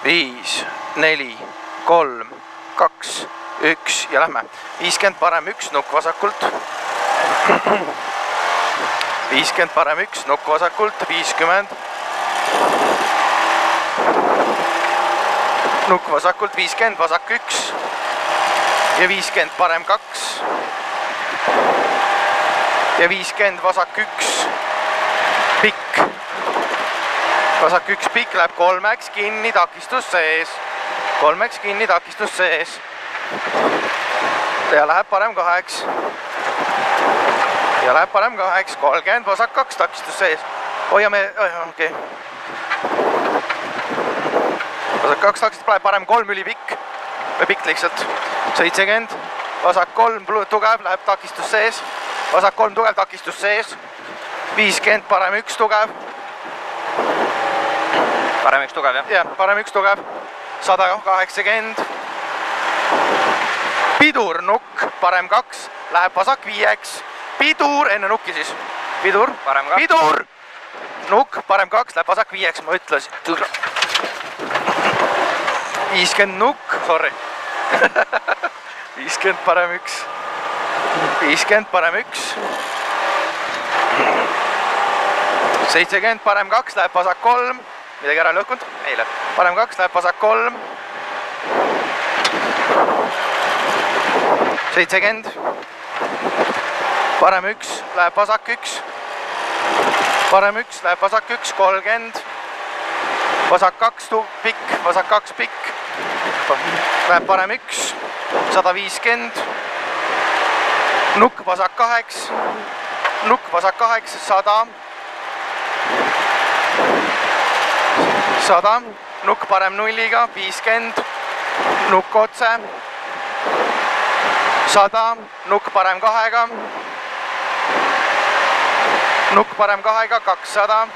5, 4, 3, 2, 1 ja lähme. 50 parem 1, nukk vasakult. 50 parem 1, nukk vasakult. 50. Nukk vasakult. 50, vasak 1. Ja 50 parem 2. Ja 50 vasak 1. Pikk. Vasak 1 pikk läheb 3-ks kinni, takistus sees. 3-ks kinni, takistus sees. Ja läheb parem 2-ks. Ja läheb parem 2-ks. 30, vasak 2, takistus sees. Hoiame, okei. Vasak 2, takistus läheb parem 3 ülipikk. Või pikk lihtsalt. 70, vasak 3, tugev, läheb takistus sees. Vasak 3 tugev, takistus sees. 50, parem 1 tugev. Parem 1 tugev, jah? Jah, parem 1 tugev. 180. Pidur, nukk, parem 2. Läheb vasak 5-ks. Pidur, enne nukki siis. Pidur, parem 2. Pidur. Nukk, parem 2, läheb vasak 5-ks, ma ütlesin. 50 nukk, sorry. 50 parem 1. 50 parem 1. 70 parem 2, läheb vasak 3. Midagi ära lõhkunud? Ei läheb. Parem 2, läheb vasak 3. 70. Parem 1, läheb vasak 1. Parem 1, läheb vasak 1, 30. Vasak 2, pikk, vasak 2, pikk. Läheb parem 1, 150. Nukk, vasak 8. Nukk, vasak 8, 100. 100, nukk parem 0-ga, 50, nukk otse, 100, nukk parem 2-ga, nukk parem 2-ga, 200,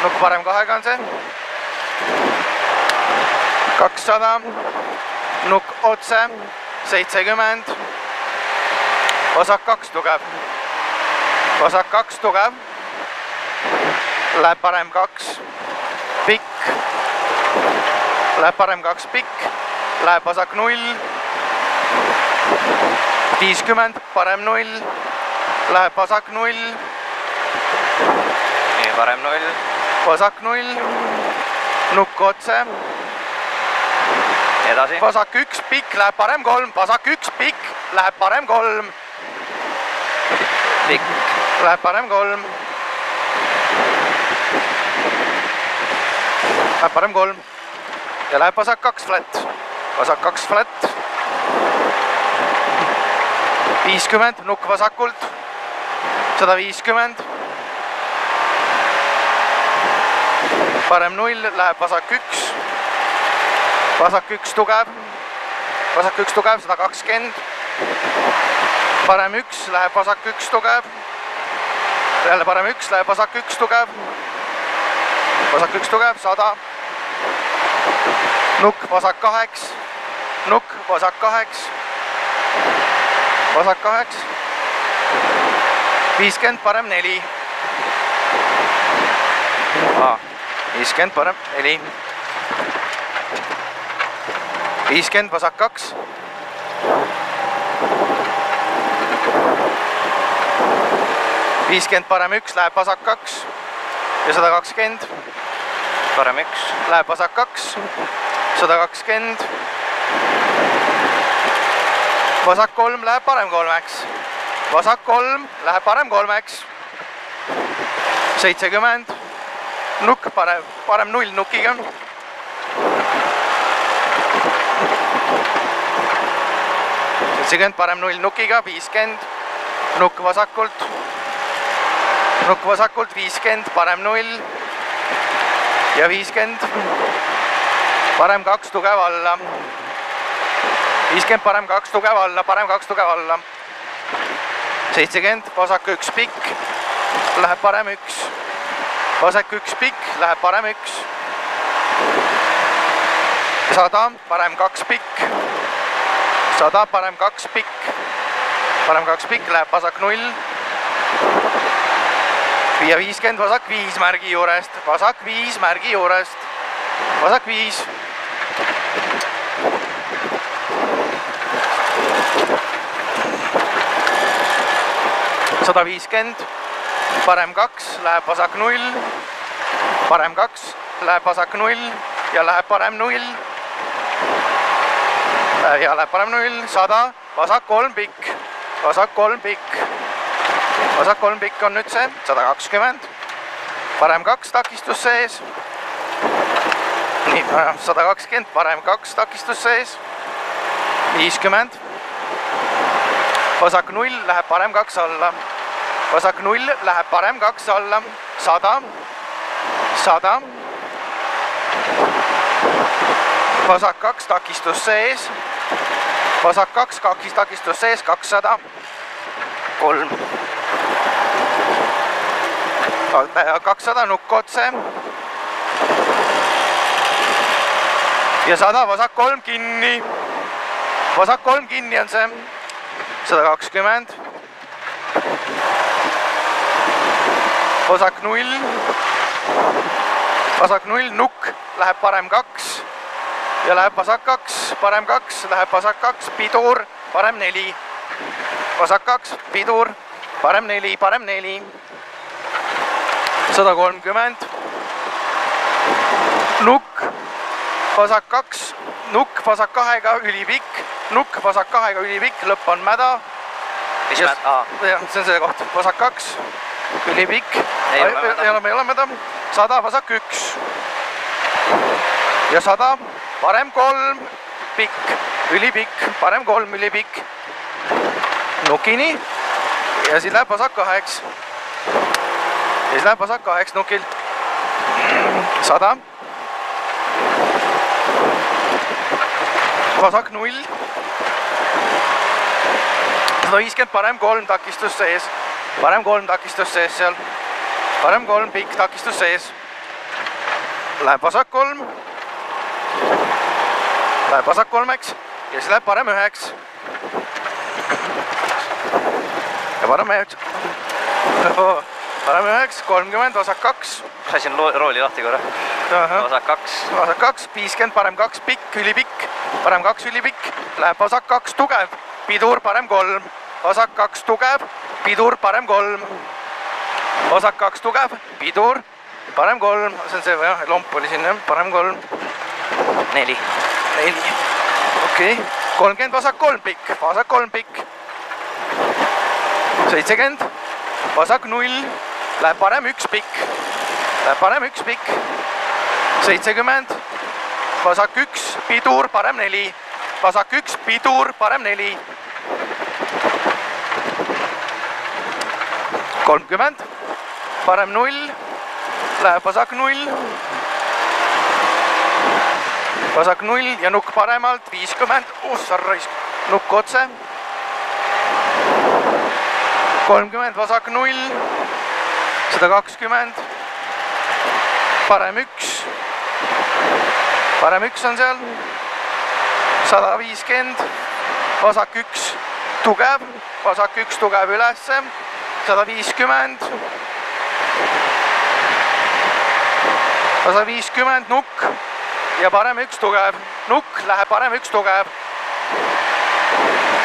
nukk parem 2-ga on see, 200, nukk otse, 70, vasak 2 tugev, vasak 2 tugev, läheb parem 2, pikk, läheb parem 2 pikk, läheb vasak 0, 50, parem 0, läheb vasak 0, nii, parem 0, vasak 0, nukk otse, edasi, vasak 1 pikk, läheb parem 3, vasak 1 pikk, läheb parem 3, pikk, läheb parem 3, läheb parem 3 ja läheb vasak 2 flat. Vasak 2 flat. 50, nukk vasakult. 150. Parem 0, läheb vasak 1. Vasak 1 tugev. Vasak 1 tugev, 120. Parem 1, läheb vasak 1 tugev. Jälle parem 1, läheb vasak 1 tugev. Vasak 1 tugev, 100. Nukk, vasak 8. Nukk, vasak 8. Vasak 8. 50, parem 4. 50, parem 4. 50, vasak 2. 50, parem 1, läheb vasak 2. Ja 120. parem 1, läheb vasak 2. 120. Vasak 3 läheb parem 3-ks. Vasak 3 läheb parem 3-ks. 70. Nukk parem 0 nukiga. 70 parem 0 nukiga. 50. Nukk vasakult. Nukk vasakult 50, parem 0. Ja 50. Parem 2 tugev alla. 50 parem 2 tugev alla, parem 2 tugev alla. 70, vasak 1 pikk, läheb parem 1. Vasak 1 pikk, läheb parem 1. 100, parem 2 pikk. 100, parem 2 pikk. Parem 2 pikk, läheb vasak 0. Ja 50, vasak 5 märgi juurest. Vasak 5 märgi juurest. Vasak 5. 150, parem 2, läheb vasak 0, parem 2, läheb vasak 0 ja läheb parem 0. Ja läheb parem 0, 100, vasak 3 pikk, vasak 3 pikk. Vasak 3 pikk on nüüd see, 120, parem 2 takistus sees. Nii, 120, parem 2 takistus sees, 50. Vasak 0 läheb parem 2 alla. Vasak 0 läheb parem 2 alla. 100. 100. Vasak 2 takistus sees. Vasak 2 takistus sees. 200. 3. 200 nukk otse. Ja 100 vasak 3 kinni. Vasak 3 kinni on see. 120. Vasak 0. Vasak 0, nukk, läheb parem 2. Ja läheb vasak 2, parem 2, läheb vasak 2, pidur, parem 4. Vasak 2, pidur, parem 4, parem 4. 130. Nukk, vasak 2, nukk, vasak 2-ga ülipikk. Nukk, vasak 2-ga ülipikk, lõpp on mäda. Mis mäda? See on see koht, vasak 2, ülipikk. Ei ole mäda. 100, vasak 1. Ja 100, parem 3, pikk, ülipikk, parem 3, ülipikk. Nukini. Ja siis läheb vasak 2. Ja siis läheb vasak 2 nukil. 100. Vasak 0. 150, parem 3 takistus sees. Parem 3 takistus sees seal. Parem 3 pikk takistus sees. Läheb vasak 3. Läheb vasak 3-ks. Ja siis läheb parem 1-ks. Ja parem 1-ks. Parem 1-ks, 30, vasak 2. Sain rooli lahti korra. Vasak 2. Vasak 2, 50, parem 2 pikk, ülipikk. Parem 2 ülipikk. Läheb vasak 2 tugev. Pidur, parem 3. Vasak 2 tugev. Pidur, parem 3. Vasak 2 tugev. Pidur, parem 3. See on see, jah, lomp oli siin, jah. Parem 3. 4. 4. Okei. 30, vasak 3 pikk. Vasak 3 pikk. 70. Vasak 0. Läheb parem 1 pikk. Läheb parem 1 pikk. 70. Vasak 1, pidur, parem 4. Vasak 1, pidur, parem 4. 30. Parem 0. Läheb vasak 0. Vasak 0 ja nukk paremalt. 50. Sarraisk. Nukk otse. 30. Vasak 0. 120. Parem 1. Parem 1 on seal. 150. Vasak 1 tugev. Vasak 1 tugev ülesse. 150. 150 nukk. Ja parem 1 tugev. Nukk läheb parem 1 tugev.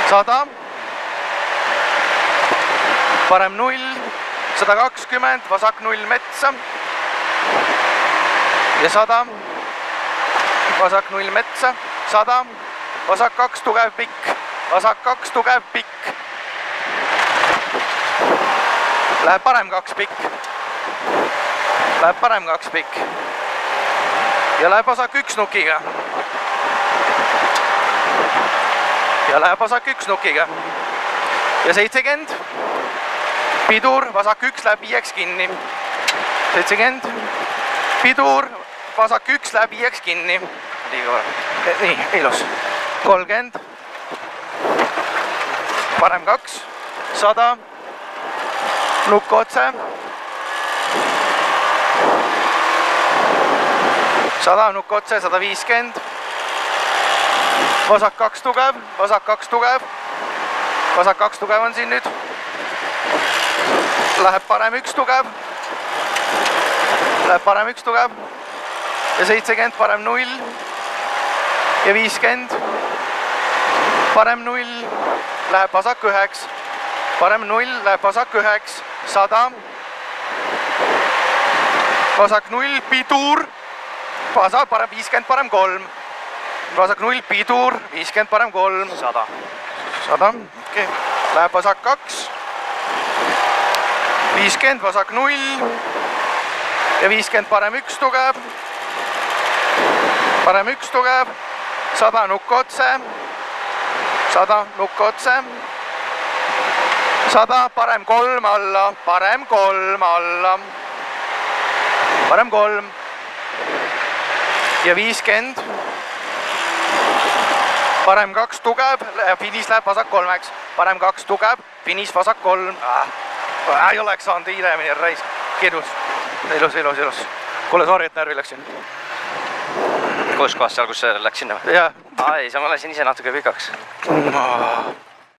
100. Parem 0. 120. Vasak 0 metsa. Ja 100. Vasak 0 metsa. 100. Vasak 2 tugev pikk. Vasak 2 tugev pikk. Läheb parem 2 pikk. Läheb parem 2 pikk. Ja läheb vasak 1 nukiga. Ja läheb vasak 1 nukiga. Ja 70. Pidur, vasak 1 läheb 5-ks kinni. 70. Pidur, vasak 1 läheb 5-ks kinni. Nii, ilus. 30. Parem 2. 100. Nukk otse. 100 nukk otse, 150. Vasak 2 tugev, vasak 2 tugev. Vasak 2 tugev on siin nüüd. Läheb parem 1 tugev. Läheb parem 1 tugev. Ja 70 parem 0. ja 50. parem 0, läheb vasak 9. parem 0, läheb vasak 9. 100. vasak 0, pidur. vasak, parem 50, parem 3. vasak 0, pidur, 50, parem 3. 100. 100, okei. Läheb vasak 2. 50, vasak 0. ja 50, parem 1 tugev. parem 1 tugev. 100, nukk otse. 100, nukk otse. 100, parem 3 alla. parem 3 alla. parem 3. ja 50. parem 2 tugev, finiš läheb vasak 3-ks. parem 2 tugev, finiš vasak 3. Ei oleks saanud kiiremini raisk. Kedus. Ilus. Kuule, sorry, et närvi läksin. Kus kohas seal, kus see läks sinna? Jah. Ei, ma lasin ise natuke pikaks.